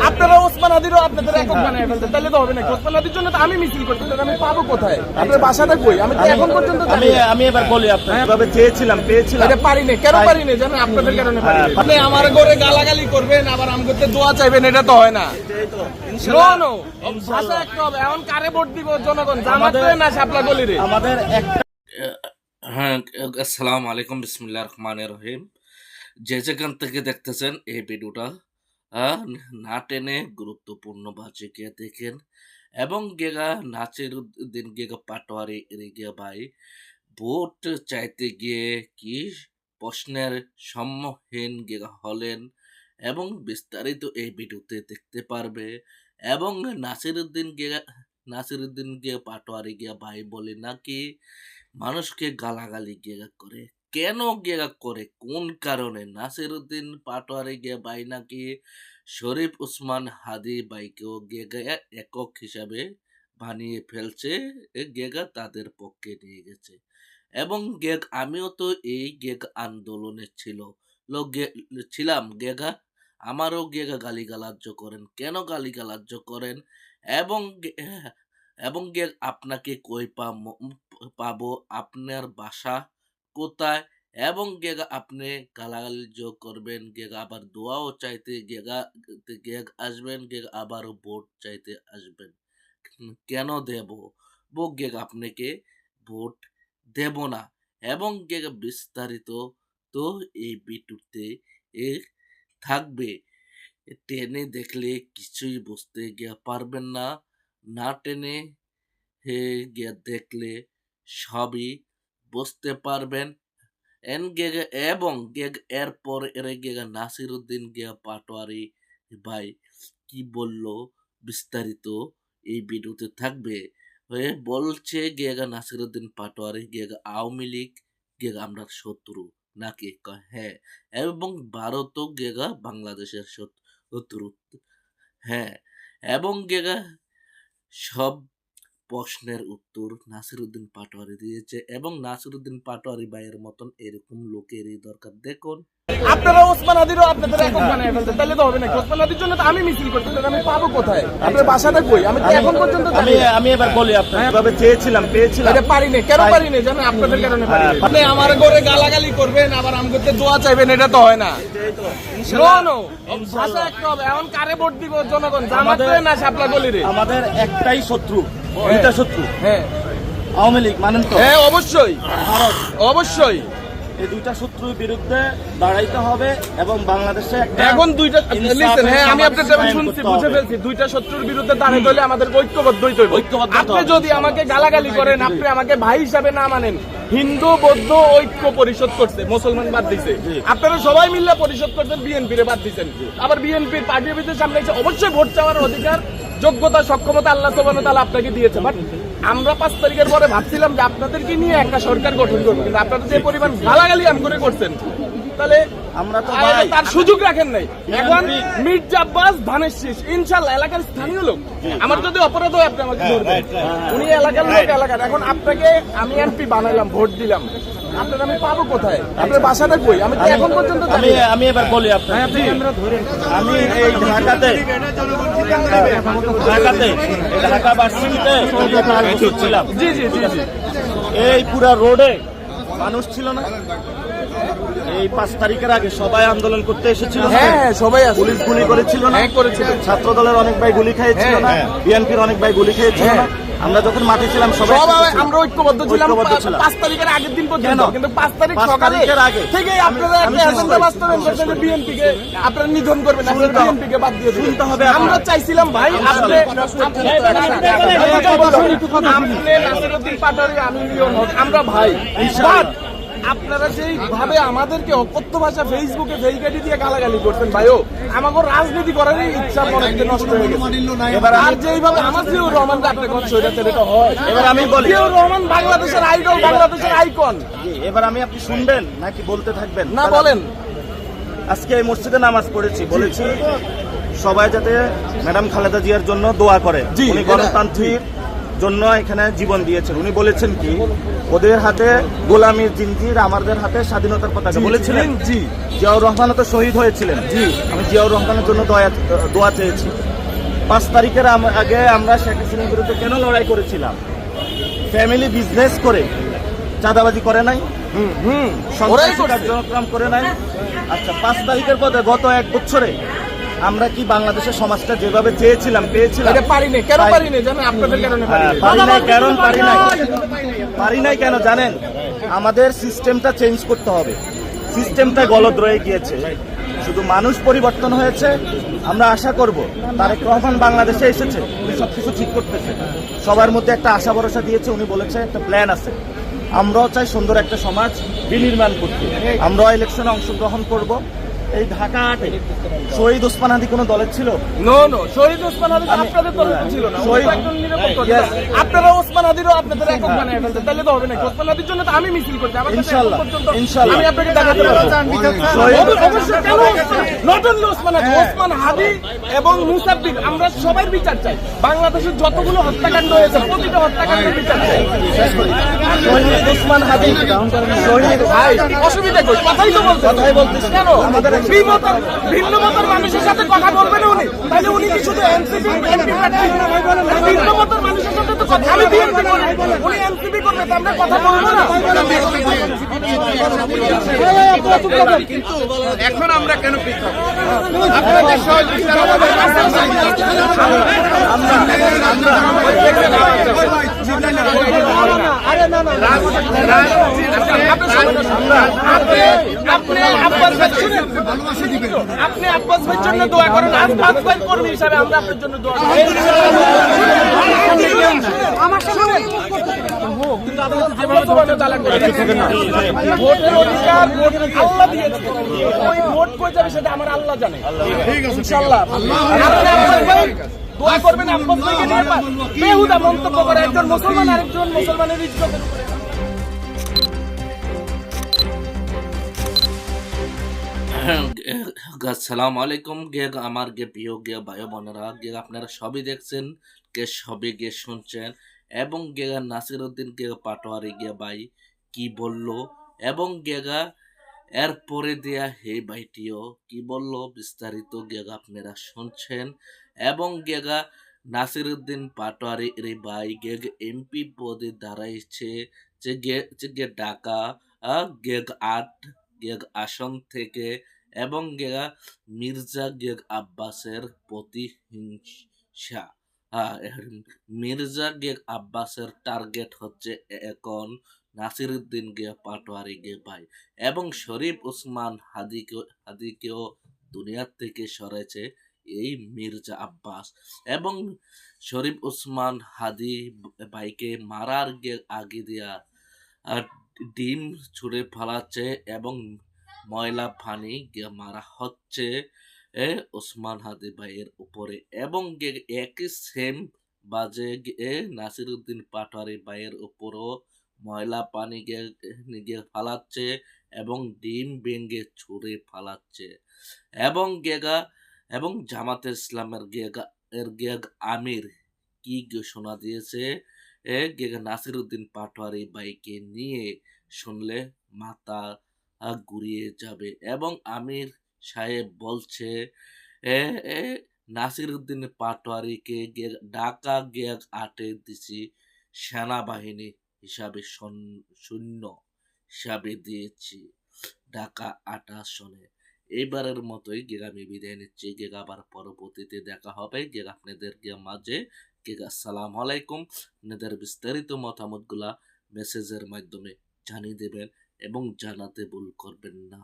আপনারা ওসমান হাদিরও আপনাদের একক বানায় ফেলতে, তাহলে তো হবে না। ওসমান হাদির জন্য তো আমি মিছিল করতে, আমি পাবো কোথায়? আপনার বাসাটা কই? আমি তো এখন পর্যন্ত আমি এবার বলি আপনাকে চেয়েছিলাম পেয়েছিলাম, এটা পারিনি। কেন পারিনি জানেন? আপনাদের কারণে পারিনি। আপনি আমার ঘরে গালাগালি করবেন, আবার আম করতে দোয়া চাইবেন, এটা তো হয় না। নো নো, ভাষা একটা হবে। এখন কারে ভোট দিব জনগণ? জামাতে না শাপলা গলিরে? আমাদের একটা হ্যাঁ, আসসালামু আলাইকুম, বিসমিল্লাহির রহমানির রহিম। যে যেখান থেকে দেখতেছেন এই ভিডিওটা না টেনে গুরুত্বপূর্ণ ভাষে গিয়ে দেখেন, এবং গেগা নাচের দিন গেগা পাটোয়ারি গিয়ে ভাই ভোট চাইতে গিয়ে কি প্রশ্নের সম্মুখীন গেগা হলেন, এবং বিস্তারিত এই ভিডিওতে দেখতে পারবে। এবং নাসিরুদ্দিন গিয়ে পাটোয়ারি গিয়া ভাই বলে নাকি মানুষকে গালাগালি গেগা করে, কেন গেগা করে, কোন কারণে? নাসিরুদ্দিন পাটোয়ারি গিয়া ভাই নাকি শরীফ উসমান হাদি ভাইকেও গেগা একক হিসাবে বানিয়ে ফেলছে, গেগা তাদের পক্ষে নিয়ে গেছে। এবং আমিও তো এই আন্দোলনে ছিলাম। আমারও গালিগালাজ্য করেন, কেন গালিগালাজ্য করেন? এবং আপনাকে কই পাবো, আপনার বাসা কোথায়? এবং আপনি গালাগালিজ করবেন, আবার দোয়াও চাইতে আসবেন, আবারও ভোট চাইতে আসবেন। কেন দেব আপনাকে ভোট দেব না? এবং বিস্তারিত তো এই ভিডিওতে থাকবে। টেনে দেখলে কিছুই বুঝতে পারবেন না, না টেনে দেখলে সবই বুঝতে পারবেন। এবং এরপর নাসিরুদ্দিন পাটোয়ারি ভাই কি বলল বিস্তারিত এই ভিডিওতে থাকবে। বলছে নাসিরুদ্দিন পাটোয়ারি আওয়ামী লীগ আমরা শত্রু নাকি? হ্যাঁ, এবং ভারতও বাংলাদেশের শত্রু। হ্যাঁ, এবং সব প্রশ্নের উত্তর নাসিরুদ্দিন পাটোয়ারি দিয়েছে, এবং নাসিরুদ্দিন পাটোয়ারি ভাইয়ের মতন এরকম লোকেরই দরকার। দেখুন, আপনারা ওসমান হাদিরও আপনাদের একক বানায় ফেলতে, তাহলে তো হবে না। ওসমান হাদির জন্য তো আমি মিছিল করতে, আমি পাবো কোথায়? আপনার বাসাটা কই? আমি তো এখন পর্যন্ত আমি এবার বলি আপনাকে চেয়েছিলাম পেয়েছিলাম, এটা পারিনি। কেন পারিনি জানেন? আপনাদের কারণে পারিনি। আপনি আমার ঘরে গালাগালি করবেন, আবার আম করতে দোয়া চাইবেন, এটা তো হয় না। নো নো, ভাষা একটা হবে। এখন কারে ভোট দিব জনগণ? জামাতে না শাপলা গলিরে? আমাদের একটাই শত্রু, দুইটা শত্রু। হ্যাঁ, আওয়ামী লীগ মানেন তো? হ্যাঁ, অবশ্যই অবশ্যই। এই দুইটা শত্রুর বিরুদ্ধে দাঁড়াইতে হবে, এবং বাংলাদেশে এখন দুইটা লিসেন। হ্যাঁ, আমি আপনার যেমন শুনছি, বুঝে ফেলছি। দুইটা শত্রুর বিরুদ্ধে দাঁড়াইতে হলে আমাদের ঐক্যবদ্ধ হইতে হবে। আপনি যদি আমাকে গালাগালি করেন, আপনি আমাকে ভাই হিসাবে না মানেন। হিন্দু বৌদ্ধ ঐক্য পরিষদ করছে, মুসলমান বাদ দিছে। আপনারা সবাই মিলে পরিষদ করছেন, বিএনপি রে বাদ দিচ্ছেন। আবার বিএনপির পার্টির ভিতরে সামনে এসে অবশ্যই ভোট চাওয়ার অধিকার, যোগ্যতা, সক্ষমতা আল্লাহ সুবহানাহু ওয়া তাআলা আপনাকে দিয়েছে। বাট আমরা 5 তারিখের পরে ভাবছিলাম যে আপনাদেরকে নিয়ে একটা সরকার গঠন করবো, কিন্তু আপনারা যে পরিমাণ গালাগালি আম করে করছেন, তাহলে আমরা তো তার সুযোগ রাখেন নাই। এখন মির্জা আব্বাস ধানের শীষ, ইনশাল্লাহ এলাকার স্থানীয় লোক। আমার যদি অপরাধ হয় আপনি আমাকে ধরবেন, উনি এলাকার লোক, এলাকার। এখন আপনাকে আমি এমপি বানাইলাম, ভোট দিলাম, আপনার আমি পাবো কোথায়? আপনার বাসাটা কই? আমি তো এখন পর্যন্ত আমি এবার বলি আপনাকে, আমি এই ঢাকা ভার্সিটিতে ছিলাম। জি জি জি জি। এই পুরা রোডে মানুষ ছিল না? এই 5 তারিখের আগে সবাই আন্দোলন করতে এসেছিল। হ্যাঁ, সবাই পুলিশ গুলি করেছিল না? করেছিল। ছাত্র দলের অনেক ভাই গুলি খেয়েছিল না? বিএনপির অনেক ভাই গুলি খেয়েছিল না? আমরা যখন মাঠে ছিলাম সবাই আমরা ঐক্যবদ্ধ ছিলাম 5 তারিখের আগের দিন পর্যন্ত। কিন্তু 5 তারিখ সকালে থেকে আপনারা একটা এজেন্ডা বাস্তবায়ন করছেন যে বিএনপিকে আপনারা নিধন করবেন, আপনারা বিএনপিকে বাদ দিয়ে শুনতে হবে। আমরা চাইছিলাম ভাই, আপনি নাসিরুদ্দিন পাটোয়ারি, আমি লিওন হক, আমরা ভাই। আপনারা যেইভাবে আমাদেরকে অকথ্য ভাষা ফেসবুকে ফেসগাড়ি দিয়ে গালাগালি করতেন ভাইও, আমাকে রাজনীতি করার ইচ্ছা মনে নষ্ট হয়ে গেছে। আর যেইভাবে আমার জিয়াউর রহমান আপনি কোন সৈরাচার এটা হয়। এবার আমি বলি, জিয়াউর রহমান বাংলাদেশের আইডল, বাংলাদেশের আইকন। এবার আমি, আপনি শুনবেন নাকি বলতে থাকবেন? না, বলেন। আজকে এই মসজিদে নামাজ পড়েছি, বলেছি সবাই যাতে ম্যাডাম খালেদা জিয়ার জন্য দোয়া করে। উনি গণতান্ত্রিক জন্য এখানে জীবন দিয়েছেন। উনি বলেছেন কি, ওদের হাতে গোলামীর জিঞ্জির, আমাদের হাতে স্বাধীনতার পতাকা বলেছিলেন। জি জিয়াউর রহমানও তো শহীদ হয়েছিলেন। জি। আমি জিয়াউর রহমানের জন্য দোয়া চেয়েছি। 5 তারিখের আগে আমরা শেখ হাসিনার বিরুদ্ধে কেন লড়াই করেছিলাম? ফ্যামিলি বিজনেস করে, চাঁদাবাজি করে নাই, সন্ত্রাসী কার্যক্রম করে নাই। আচ্ছা, 5 তারিখের পরে গত 1 বছরে আমরা কি বাংলাদেশের সমাজটা যেভাবে চেয়েছিলাম পেয়েছিলাম? এটা পারি নাই। কেন পারি নাই জানেন? আপনাদের কারণে পারি নাই। পারি নাই কেন জানেন? আমাদের সিস্টেমটা চেঞ্জ করতে হবে। সিস্টেমটা গলদ রয়ে গিয়েছে, শুধু মানুষ পরিবর্তন হয়েছে। আমরা আশা করব তারেক রহমান বাংলাদেশে এসেছে, উনি সবকিছু ঠিক করতেছে। সবার মধ্যে একটা আশা ভরসা দিয়েছে, উনি বলেছে একটা প্ল্যান আছে। আমরাও চাই সুন্দর একটা সমাজ বিনির্মাণ করতে। আমরাও ইলেকশনে অংশগ্রহণ করব। এই ঢাকা হাটে শহীদ ওসমান হাদি কোনো দলের ছিল? নো শহীদ ওসমান হাদি তো আপনাদের দলে তো ছিল না। শহীদ- শহীদ একজন নিরপেক্ষ ছিল। আপনারা ওসমান হাদিরও আপনাদের একক বানায় ফেলছেন, তাহলে তো হবে না। ওসমান হাদির জন্য তো আমি মিছিল করছি। আমার কাছে এখন ইনশাআল্লাহ, পর্যন্ত ইনশাআল্লাহ। আমি আপনাকে দেখাতে পারবো। শহীদ- অবশ্যই কেন নট অনলি ওসমান হাদি, ওসমান হাদি এবং মুসাব্বির, আমরা সবার বিচার চাই। বাংলাদেশের যতগুলো হত্যাকাণ্ড হয়েছে প্রতিটা হত্যাকাণ্ডের বিচার চাই। শহীদ ওসমান হাদি, শহীদ ভাই অসুবিধা কই? কথাই তো বলতে কথাই বলতেছি। কেন ভিন্ন মতের মানুষের সাথে কথা বলবে না উনি? তাহলে উনি কি শুধু এনসিপি এমপি প্রার্থী? ভিন্ন মতের মানুষের সাথে তো কথা আমি বিএনপি করি, উনি এনসিপি করবে, তো আমরা কথা বলবো না? কিন্তু এখন আমরা কেন পৃথক? আপনাদের সহযোগিতা আপনি আব্বাস ভাইয়ের জন্য দোয়া করেন। আব্বাস ভাইয়ের কর্মী হিসাবে আমরা আপনার জন্য দোয়া করি। কিন্তু আপনারা যেভাবে তোমাকে তালাক করে দিয়েছেন, ভোটের অধিকার ভোট আল্লাহ দিয়েছে। ওই ভোট কই যাবে সেটা আমার আল্লাহ জানে। ইনশাআল্লাহ আপনি আব্বাস ভাই দোয়া করবেন। আব্বাস ভাইকে নিয়ে বেহুদা মন্তব্য করে একজন মুসলমান আরেকজন মুসলমানের ইজ্জতের উপরে। আসসালামু আলাইকুম আমার প্রিয় ভাই বোনেরা, আপনারা সবই দেখছেন, সবই শুনছেন, এবং নাসির উদ্দিন পাটোয়ারি ভাই কি বলল, এবং এরপরে দেয়া হে ভাইটিও কি বলল, বিস্তারিত আপনারা শুনছেন। এবং নাসির উদ্দিন পাটোয়ারি ভাই এমপি পদে দাঁড়াইছে যে ঢাকা 8 আসন থেকে, এবং মির্জা আব্বাসের প্রতিহিংসা। মির্জা আব্বাসের টার্গেট হচ্ছে এখন নাসির উদ্দিন পাটোয়ারি ভাই, এবং শরীফ ওসমান হাদিকেও দুনিয়ার থেকে সরেছে এই মির্জা আব্বাস। এবং শরীফ ওসমান হাদি ভাইকে মারার আগে দিয়া ডিম ছুঁড়ে ফেলাচ্ছে এবং ময়লা পানি মারা হচ্ছে ওসমান হাদি ভাইয়ের উপরে। এবং একই সেম বাজে নাসির উদ্দিন পাটোয়ারি ভাইয়ের উপরও ময়লা পানি ফালাচ্ছে এবং ডিম ভেঙে ছুঁড়ে ফালাচ্ছে। এবং এবং জামাতে ইসলামের আমির কি ঘোষণা দিয়েছে নাসির উদ্দিন পাটোয়ারি ভাইকে নিয়ে, শুনলে মাথা ঘুরিয়ে যাবে। এবং আমির সাহেব বলছে নাসির উদ্দিন পাটোয়ারিকে ঢাকা 8 দিছি সেনাবাহিনী হিসাবে শূন্য হিসাবে দিয়েছি ঢাকা 8 আসনে। এইবারের মতোই আমি বিদায় নিচ্ছি। আবার পরবর্তীতে দেখা হবে আপনাদের মাঝে। আসসালামু আলাইকুম। আপনাদের বিস্তারিত মতামতগুলা মেসেজের মাধ্যমে জানিয়ে দেবেন এবং জানাতে ভুল করবেন না।